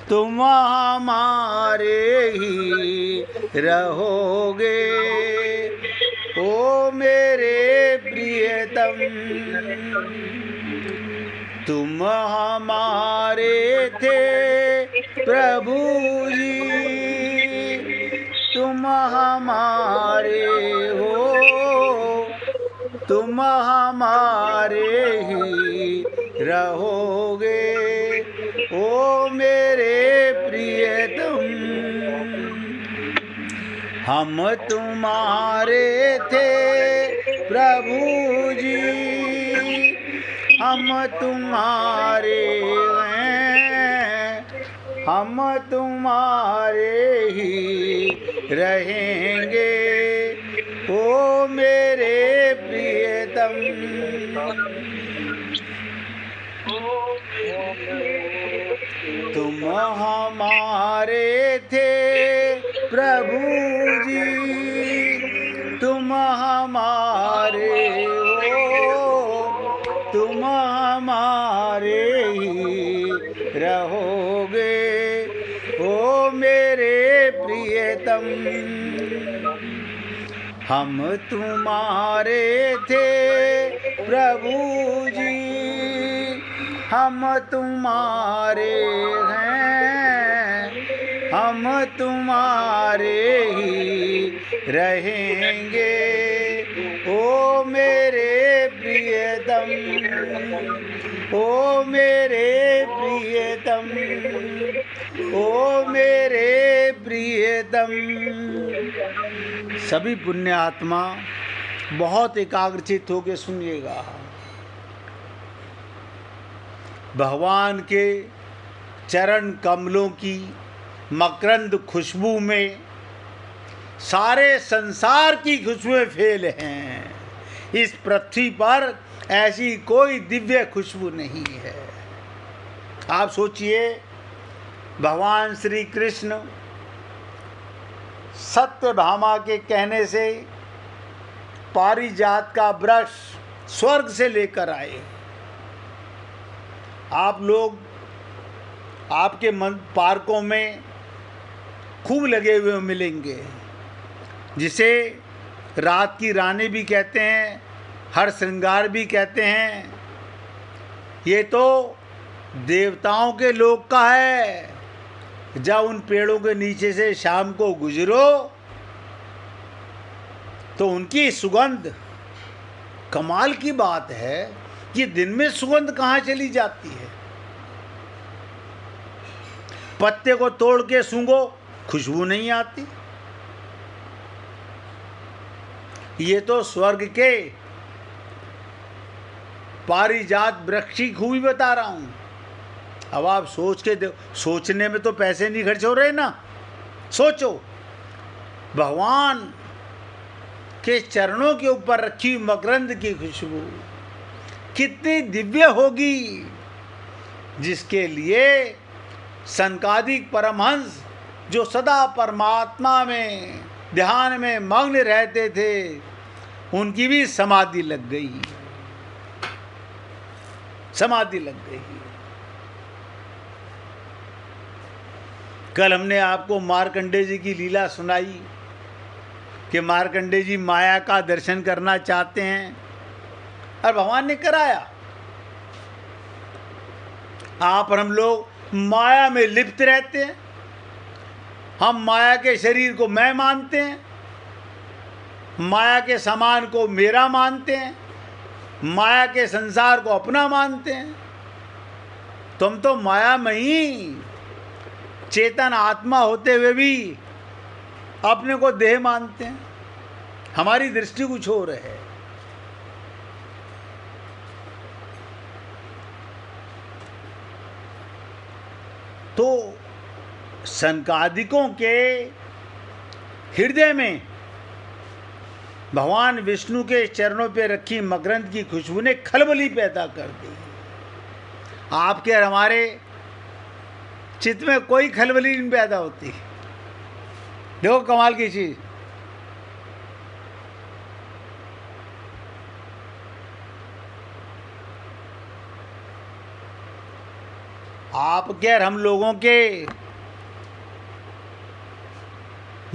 तुम हमारे ही रहोगे। ओ मेरे प्रियतम, तुम हमारे थे प्रभु जी, तुम हमारे हो, तुम हमारे ही रहोगे। ओ मेरे प्रियतम, हम तुम्हारे थे प्रभु जी, हम तुम्हारे हैं, हम तुम्हारे ही रहेंगे। ओ मेरे प्रियतम, तुम हमारे थे प्रभु जी, तुम हमारे हो, तुम हमारे ही रहोगे। ओ मेरे प्रियतम, हम तुम्हारे थे प्रभु जी, हम तुम्हारे हैं, हम तुम्हारे ही रहेंगे। ओ मेरे प्रियतम, ओ मेरे प्रियतम, ओ मेरे प्रियतम। सभी पुण्य आत्मा बहुत एकाग्रचित होकर सुनिएगा। भगवान के चरण कमलों की मकरंद खुशबू में सारे संसार की खुशबुएं फेल हैं। इस पृथ्वी पर ऐसी कोई दिव्य खुशबू नहीं है। आप सोचिए, भगवान श्री कृष्ण सत्यभामा के कहने से पारिजात का वृक्ष स्वर्ग से लेकर आए। आप लोग आपके पार्कों में खूब लगे हुए मिलेंगे, जिसे रात की रानी भी कहते हैं, हर श्रृंगार भी कहते हैं। ये तो देवताओं के लोक का है। जब उन पेड़ों के नीचे से शाम को गुजरो तो उनकी सुगंध, कमाल की बात है कि दिन में सुगंध कहाँ चली जाती है। पत्ते को तोड़ के सूंघो, खुशबू नहीं आती। ये तो स्वर्ग के पारिजात वृक्ष की खूबी बता रहा हूं। अब आप सोच के देखो, सोचने में तो पैसे नहीं खर्च हो रहे ना। सोचो, भगवान के चरणों के ऊपर रखी मकरंद की खुशबू कितनी दिव्य होगी, जिसके लिए सनकादिक परमहंस जो सदा परमात्मा में ध्यान में मग्न रहते थे, उनकी भी समाधि लग गई, समाधि लग गई। कल हमने आपको मार्कंडे जी की लीला सुनाई कि मार्कंडे जी माया का दर्शन करना चाहते हैं और भगवान ने कराया। आप और हम लोग माया में लिप्त रहते हैं। हम माया के शरीर को मैं मानते हैं, माया के सामान को मेरा मानते हैं, माया के संसार को अपना मानते हैं। तुम तो माया में ही चेतन आत्मा होते हुए भी अपने को देह मानते हैं। हमारी दृष्टि कुछ और है। तो सनकादिकों के हृदय में भगवान विष्णु के चरणों पे रखी मकरंद की खुशबू ने खलबली पैदा कर दी। आपके और हमारे चित्त में कोई खलबली नहीं पैदा होती। देखो कमाल की चीज, आपके और हम लोगों के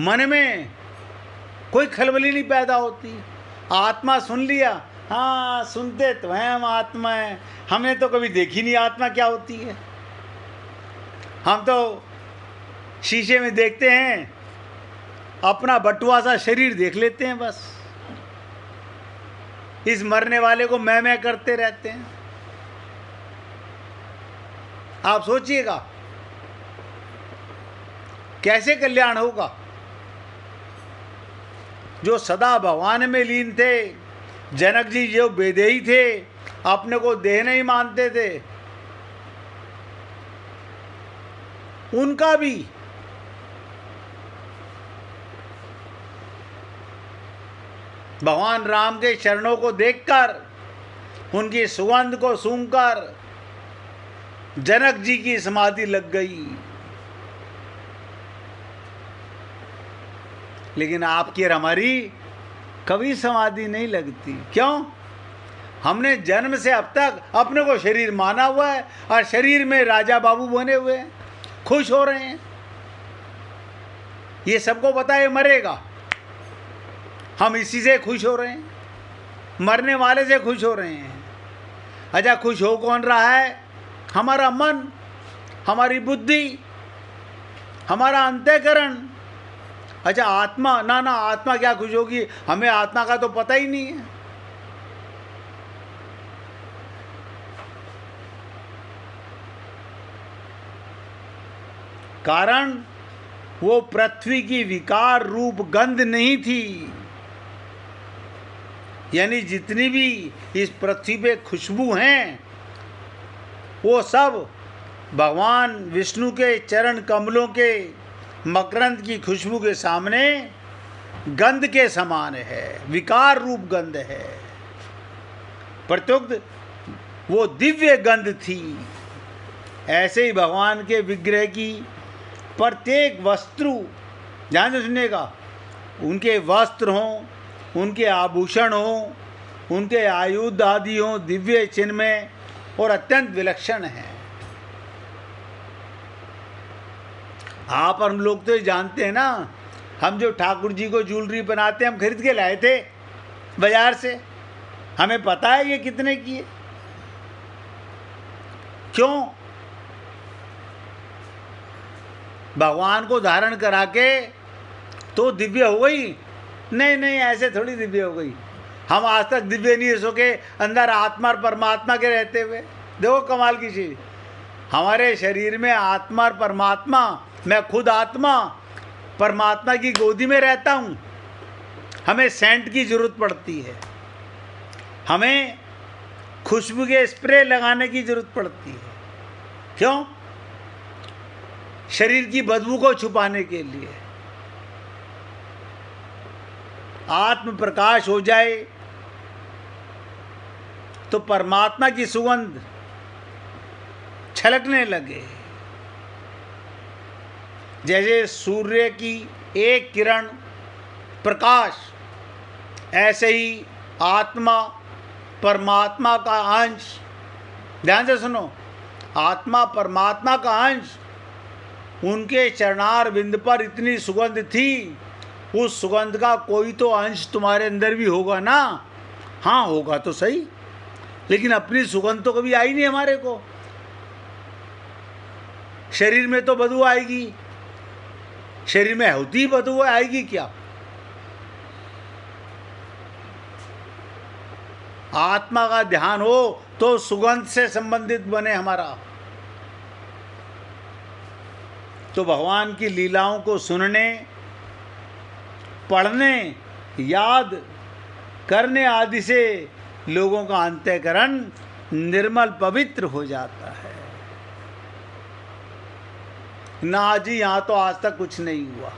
मन में कोई खलबली नहीं पैदा होती। आत्मा सुन लिया, हाँ सुनते तो हैं हम आत्मा है, हमने तो कभी देखी नहीं आत्मा क्या होती है। हम तो शीशे में देखते हैं, अपना बटुआ सा शरीर देख लेते हैं, बस इस मरने वाले को मैं करते रहते हैं। आप सोचिएगा कैसे कल्याण होगा। जो सदा भगवान में लीन थे, जनक जी जो बेदेही थे, अपने को देह नहीं मानते थे, उनका भी भगवान राम के चरणों को देखकर, उनकी सुगंध को सूंघकर जनक जी की समाधि लग गई। लेकिन आपकी और हमारी कभी समाधि नहीं लगती। क्यों? हमने जन्म से अब तक अपने को शरीर माना हुआ है और शरीर में राजा बाबू बने हुए हैं, खुश हो रहे हैं। ये सबको पता है मरेगा, हम इसी से खुश हो रहे हैं, मरने वाले से खुश हो रहे हैं। अच्छा, खुश हो कौन रहा है? हमारा मन, हमारी बुद्धि, हमारा अंतःकरण। अच्छा, आत्मा ना ना, आत्मा क्या खुश होगी? हमें आत्मा का तो पता ही नहीं है। कारण वो पृथ्वी की विकार रूप गंध नहीं थी। यानी जितनी भी इस पृथ्वी पे खुशबू हैं, वो सब भगवान विष्णु के चरण कमलों के मकरंद की खुशबू के सामने गंध के समान है, विकार रूप गंध है। प्रत्युक्त वो दिव्य गंध थी। ऐसे ही भगवान के विग्रह की प्रत्येक वस्तु, ध्यान से सुनिएगा, उनके वस्त्र हों, उनके आभूषण हों, उनके आयुध आदि हों, दिव्य चिन्मय और अत्यंत विलक्षण हैं। आप और हम लोग तो ये जानते हैं ना, हम जो ठाकुर जी को ज्वेलरी बनाते हैं, हम खरीद के लाए थे बाजार से, हमें पता है ये कितने की है। क्यों? भगवान को धारण करा के तो दिव्य हो गई? नहीं नहीं, ऐसे थोड़ी दिव्य हो गई। हम आज तक दिव्य नहीं हो सके अंदर आत्मा और परमात्मा के रहते हुए। देखो कमाल की चीज, हमारे शरीर में आत्मा और परमात्मा, मैं खुद आत्मा परमात्मा की गोदी में रहता हूँ। हमें सेंट की जरूरत पड़ती है, हमें खुशबू के स्प्रे लगाने की जरूरत पड़ती है। क्यों? शरीर की बदबू को छुपाने के लिए। आत्म प्रकाश हो जाए तो परमात्मा की सुगंध छलकने लगे। जैसे सूर्य की एक किरण प्रकाश, ऐसे ही आत्मा परमात्मा का अंश, ध्यान से सुनो, आत्मा परमात्मा का अंश, उनके चरणार बिंद पर इतनी सुगंध थी, उस सुगंध का कोई तो अंश तुम्हारे अंदर भी होगा ना। हाँ होगा तो सही, लेकिन अपनी सुगंध तो कभी आई नहीं हमारे को। शरीर में तो बदबू आएगी, शरीर में होती बदबू आएगी क्या? आत्मा का ध्यान हो तो सुगंध से संबंधित बने हमारा। तो भगवान की लीलाओं को सुनने, पढ़ने, याद करने आदि से लोगों का अंतःकरण निर्मल पवित्र हो जाता है। ना जी, यहाँ तो आज तक कुछ नहीं हुआ।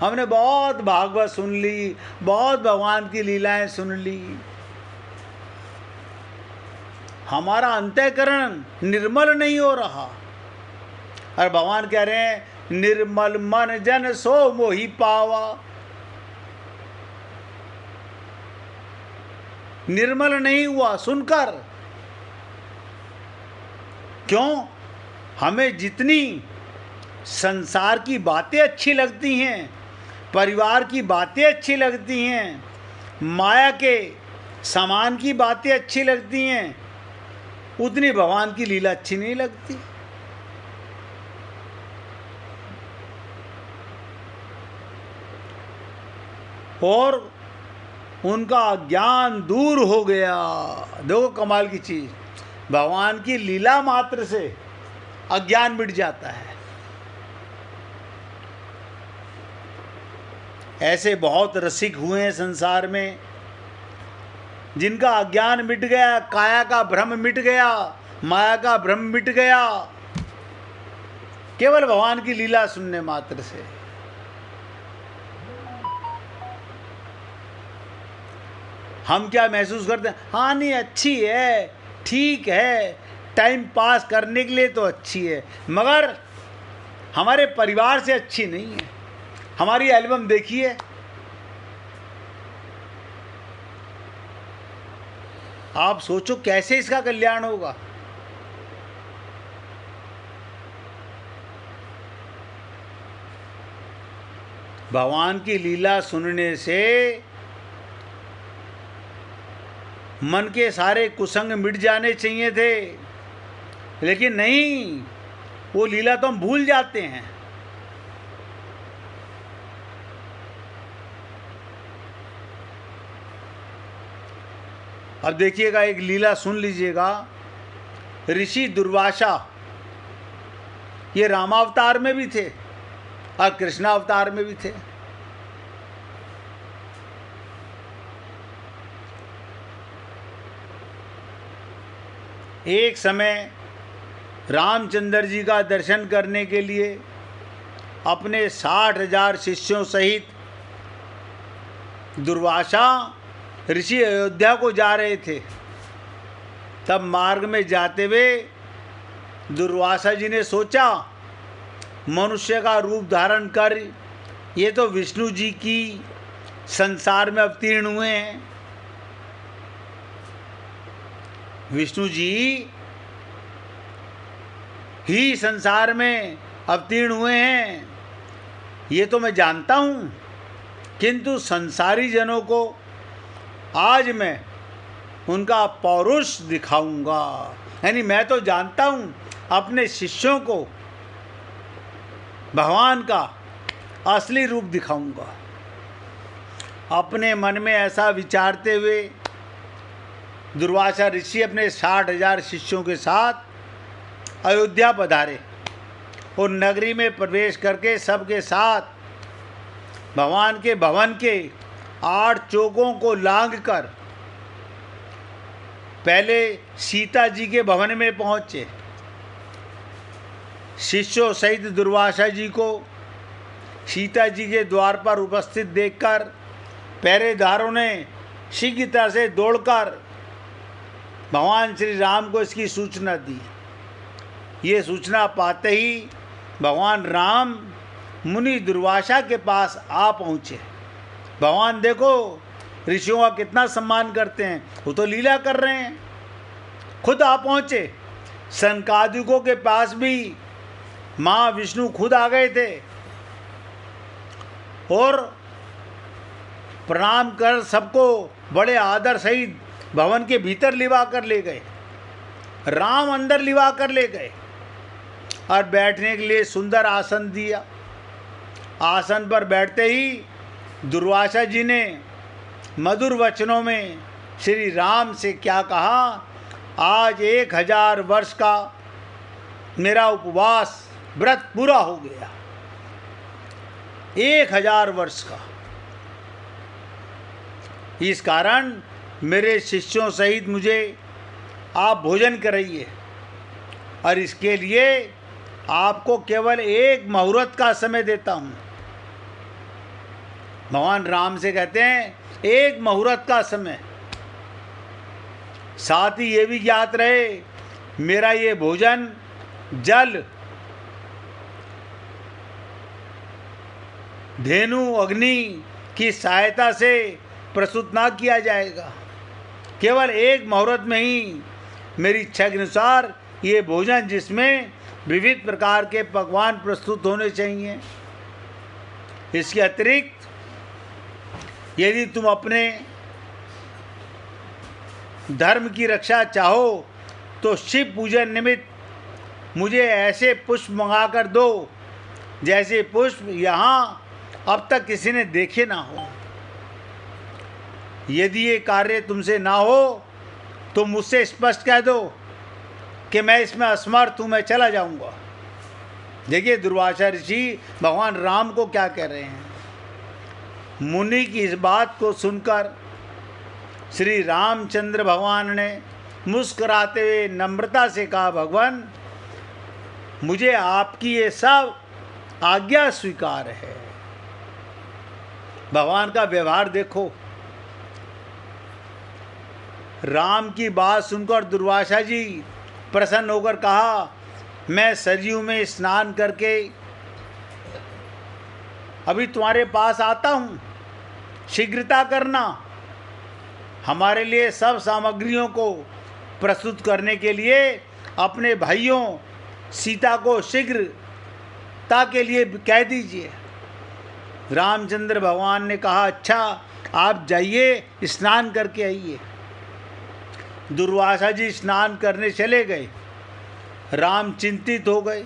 हमने बहुत भागवत सुन ली, बहुत भगवान की लीलाएं सुन ली, हमारा अंतःकरण निर्मल नहीं हो रहा। और भगवान कह रहे हैं, निर्मल मन जन सो मोहि पावा। निर्मल नहीं हुआ सुनकर, क्यों? हमें जितनी संसार की बातें अच्छी लगती हैं, परिवार की बातें अच्छी लगती हैं, माया के सामान की बातें अच्छी लगती हैं, उतनी भगवान की लीला अच्छी नहीं लगती। और उनका अज्ञान दूर हो गया। देखो कमाल की चीज, भगवान की लीला मात्र से अज्ञान मिट जाता है। ऐसे बहुत रसिक हुए हैं संसार में जिनका अज्ञान मिट गया, काया का भ्रम मिट गया, माया का भ्रम मिट गया, केवल भगवान की लीला सुनने मात्र से। हम क्या महसूस करते हैं? हाँ नहीं, अच्छी है, ठीक है, टाइम पास करने के लिए तो अच्छी है, मगर हमारे परिवार से अच्छी नहीं है। हमारी एल्बम देखिए, आप सोचो कैसे इसका कल्याण होगा। भगवान की लीला सुनने से मन के सारे कुसंग मिट जाने चाहिए थे, लेकिन नहीं, वो लीला तो हम भूल जाते हैं। अब देखिएगा, एक लीला सुन लीजिएगा। ऋषि दुर्वासा ये रामावतार में भी थे और कृष्णावतार में भी थे। एक समय रामचंद्र जी का दर्शन करने के लिए अपने 60,000 शिष्यों सहित दुर्वासा ऋषि अयोध्या को जा रहे थे। तब मार्ग में जाते हुए दुर्वासा जी ने सोचा, मनुष्य का रूप धारण कर ये तो विष्णु जी की संसार में अवतीर्ण हुए हैं। विष्णु जी ही संसार में अवतीर्ण हुए हैं, ये तो मैं जानता हूँ, किंतु संसारी जनों को आज मैं उनका पौरुष दिखाऊंगा। यानी मैं तो जानता हूँ, अपने शिष्यों को भगवान का असली रूप दिखाऊंगा। अपने मन में ऐसा विचारते हुए दुर्वासा ऋषि अपने 60,000 शिष्यों के साथ अयोध्या पधारे और नगरी में प्रवेश करके सबके साथ भगवान के भवन के 8 चौकों को लांघकर पहले सीता जी के भवन में पहुँचे। शिष्यों सहित दुर्वासा जी को सीता जी के द्वार पर उपस्थित देखकर पहरेदारों ने शीघ्रता से दौड़कर भगवान श्री राम को इसकी सूचना दी। ये सूचना पाते ही भगवान राम मुनि दुर्वासा के पास आ पहुँचे। भगवान देखो ऋषियों का कितना सम्मान करते हैं, वो तो लीला कर रहे हैं। खुद आ पहुँचे। सनकादिकों के पास भी माँ विष्णु खुद आ गए थे और प्रणाम कर सबको बड़े आदर सहित भवन के भीतर लिवा कर ले गए। राम अंदर लिवा कर ले गए और बैठने के लिए सुंदर आसन दिया। आसन पर बैठते ही दुर्वासा जी ने मधुर वचनों में श्री राम से क्या कहा, आज 1000 वर्ष का मेरा उपवास व्रत पूरा हो गया। 1000 वर्ष का। इस कारण मेरे शिष्यों सहित मुझे आप भोजन कराइए और इसके लिए आपको केवल 1 मुहूर्त का समय देता हूँ। भगवान राम से कहते हैं 1 मुहूर्त का समय। साथ ही ये भी ज्ञात रहे, मेरा ये भोजन जल, धेनु, अग्नि की सहायता से प्रस्तुत ना किया जाएगा। केवल 1 मुहूर्त में ही मेरी इच्छा के अनुसार ये भोजन जिसमें विविध प्रकार के पकवान प्रस्तुत होने चाहिए। इसके अतिरिक्त यदि तुम अपने धर्म की रक्षा चाहो तो शिव पूजन निमित्त मुझे ऐसे पुष्प मंगा कर दो जैसे पुष्प यहाँ अब तक किसी ने देखे ना हो। यदि ये कार्य तुमसे ना हो तो मुझसे स्पष्ट कह दो कि मैं इसमें असमर्थ हूँ, मैं चला जाऊँगा। देखिए दुर्वासा ऋषि भगवान राम को क्या कह रहे हैं। मुनि की इस बात को सुनकर श्री रामचंद्र भगवान ने मुस्कुराते हुए नम्रता से कहा, भगवान मुझे आपकी ये सब आज्ञा स्वीकार है। भगवान का व्यवहार देखो। राम की बात सुनकर दुर्वासा जी प्रसन्न होकर कहा, मैं सरयू में स्नान करके अभी तुम्हारे पास आता हूँ, शीघ्रता करना। हमारे लिए सब सामग्रियों को प्रस्तुत करने के लिए अपने भाइयों सीता को शीघ्रता के लिए कह दीजिए। रामचंद्र भगवान ने कहा, अच्छा आप जाइए, स्नान करके आइए। दुर्वासा जी स्नान करने चले गए। राम चिंतित हो गए।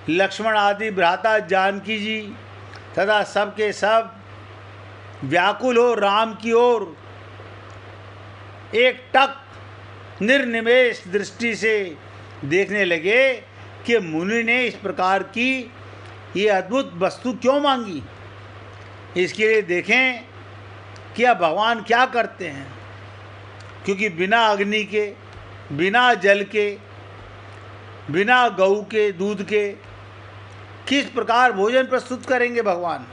लक्ष्मण आदि भ्राता जानकी जी तथा सबके सब व्याकुल हो राम की ओर एक टक निर्निमेष दृष्टि से देखने लगे कि मुनि ने इस प्रकार की ये अद्भुत वस्तु क्यों मांगी। इसके लिए देखें कि अब भगवान क्या करते हैं, क्योंकि बिना अग्नि के, बिना जल के, बिना गऊ के दूध के किस प्रकार भोजन प्रस्तुत करेंगे भगवान।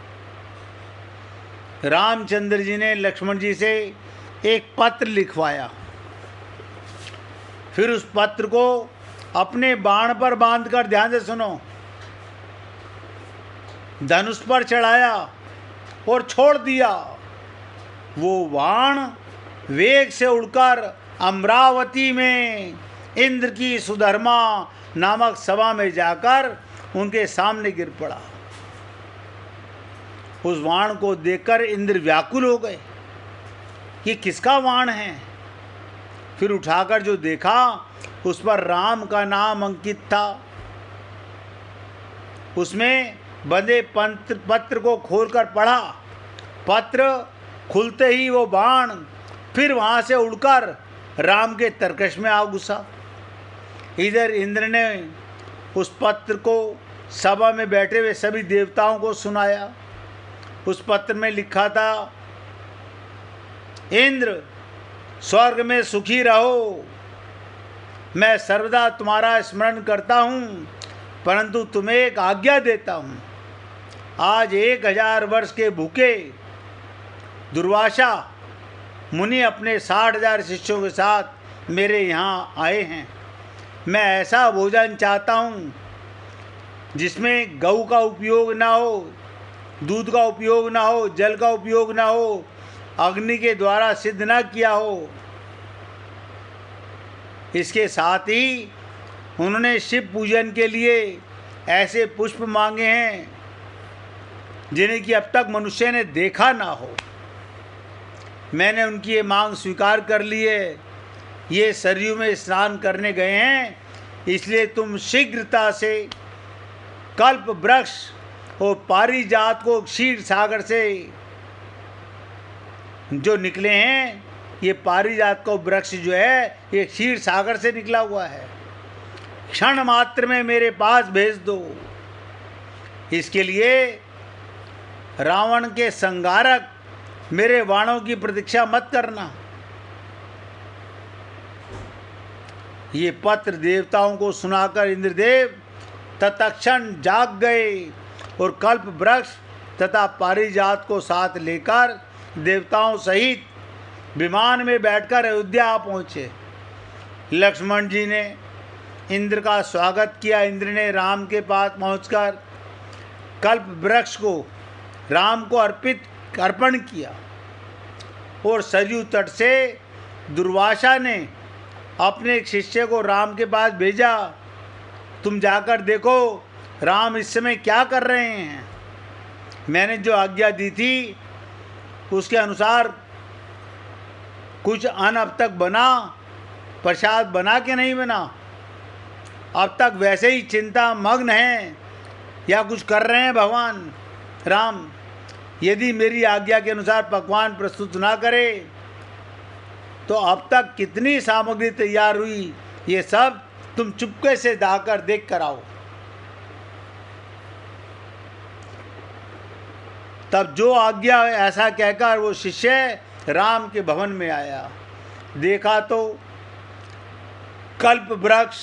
रामचंद्र जी ने लक्ष्मण जी से एक पत्र लिखवाया, फिर उस पत्र को अपने बाण पर बांधकर, ध्यान से सुनो, धनुष पर चढ़ाया और छोड़ दिया। वो बाण वेग से उड़कर अमरावती में इंद्र की सुधर्मा नामक सभा में जाकर उनके सामने गिर पड़ा। उस बाण को देखकर इंद्र व्याकुल हो गए, ये किसका बाण है। फिर उठाकर जो देखा उस पर राम का नाम अंकित था। उसमें बंधे पत्र को खोलकर पढ़ा। पत्र खुलते ही वो बाण फिर वहाँ से उड़कर राम के तरकश में आ घुसा। इधर इंद्र ने उस पत्र को सभा में बैठे हुए सभी देवताओं को सुनाया। उस पत्र में लिखा था, इंद्र स्वर्ग में सुखी रहो, मैं सर्वदा तुम्हारा स्मरण करता हूँ, परंतु तुम्हें एक आज्ञा देता हूँ। आज 1000 वर्ष के भूखे दुर्वासा मुनि अपने 60,000 शिष्यों के साथ मेरे यहाँ आए हैं। मैं ऐसा भोजन चाहता हूँ जिसमें गऊ का उपयोग ना हो, दूध का उपयोग ना हो, जल का उपयोग ना हो, अग्नि के द्वारा सिद्ध ना किया हो। इसके साथ ही उन्होंने शिव पूजन के लिए ऐसे पुष्प मांगे हैं जिन्हें कि अब तक मनुष्य ने देखा ना हो। मैंने उनकी ये मांग स्वीकार कर ली है। ये सरयू में स्नान करने गए हैं, इसलिए तुम शीघ्रता से कल्प वृक्ष और पारिजात को क्षीर सागर से जो निकले हैं, ये पारिजात का वृक्ष जो है ये क्षीर सागर से निकला हुआ है, क्षण मात्र में मेरे पास भेज दो। इसके लिए रावण के संगारक मेरे बाणों की प्रतीक्षा मत करना। ये पत्र देवताओं को सुनाकर इंद्रदेव तत्क्षण जाग गए और कल्प वृक्ष तथा पारिजात को साथ लेकर देवताओं सहित विमान में बैठकर अयोध्या पहुँचे। लक्ष्मण जी ने इंद्र का स्वागत किया। इंद्र ने राम के पास पहुंचकर कल्प वृक्ष को राम को अर्पण किया और सरयू तट से दुर्वासा ने अपने एक शिष्य को राम के पास भेजा, तुम जाकर देखो राम इस समय क्या कर रहे हैं। मैंने जो आज्ञा दी थी उसके अनुसार कुछ अन्न अब तक बना, प्रसाद बना कि नहीं बना? अब तक वैसे ही चिंता मग्न हैं या कुछ कर रहे हैं भगवान राम? यदि मेरी आज्ञा के अनुसार पकवान प्रस्तुत ना करे तो अब तक कितनी सामग्री तैयार हुई, ये सब तुम चुपके से जाकर देख कर आओ। तब जो आज्ञा ऐसा कहकर वो शिष्य राम के भवन में आया। देखा तो कल्प वृक्ष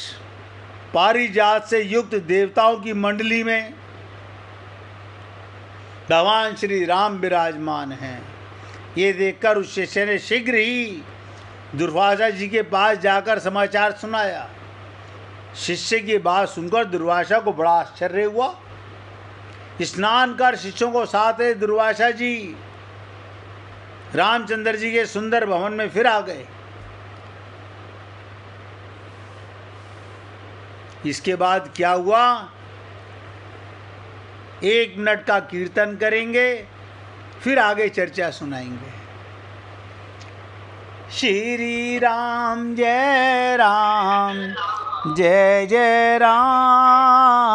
पारिजात से युक्त देवताओं की मंडली में भगवान श्री राम विराजमान हैं। ये देखकर उस शिष्य ने शीघ्र ही दुर्वासा जी के पास जाकर समाचार सुनाया। शिष्य की बात सुनकर दुर्वासा को बड़ा आश्चर्य हुआ। स्नान कर शिष्यों को साथ है दुर्वासा जी रामचंद्र जी के सुंदर भवन में फिर आ गए। इसके बाद क्या हुआ, 1 मिनट का कीर्तन करेंगे, फिर आगे चर्चा सुनाएंगे। श्री राम जय जय राम।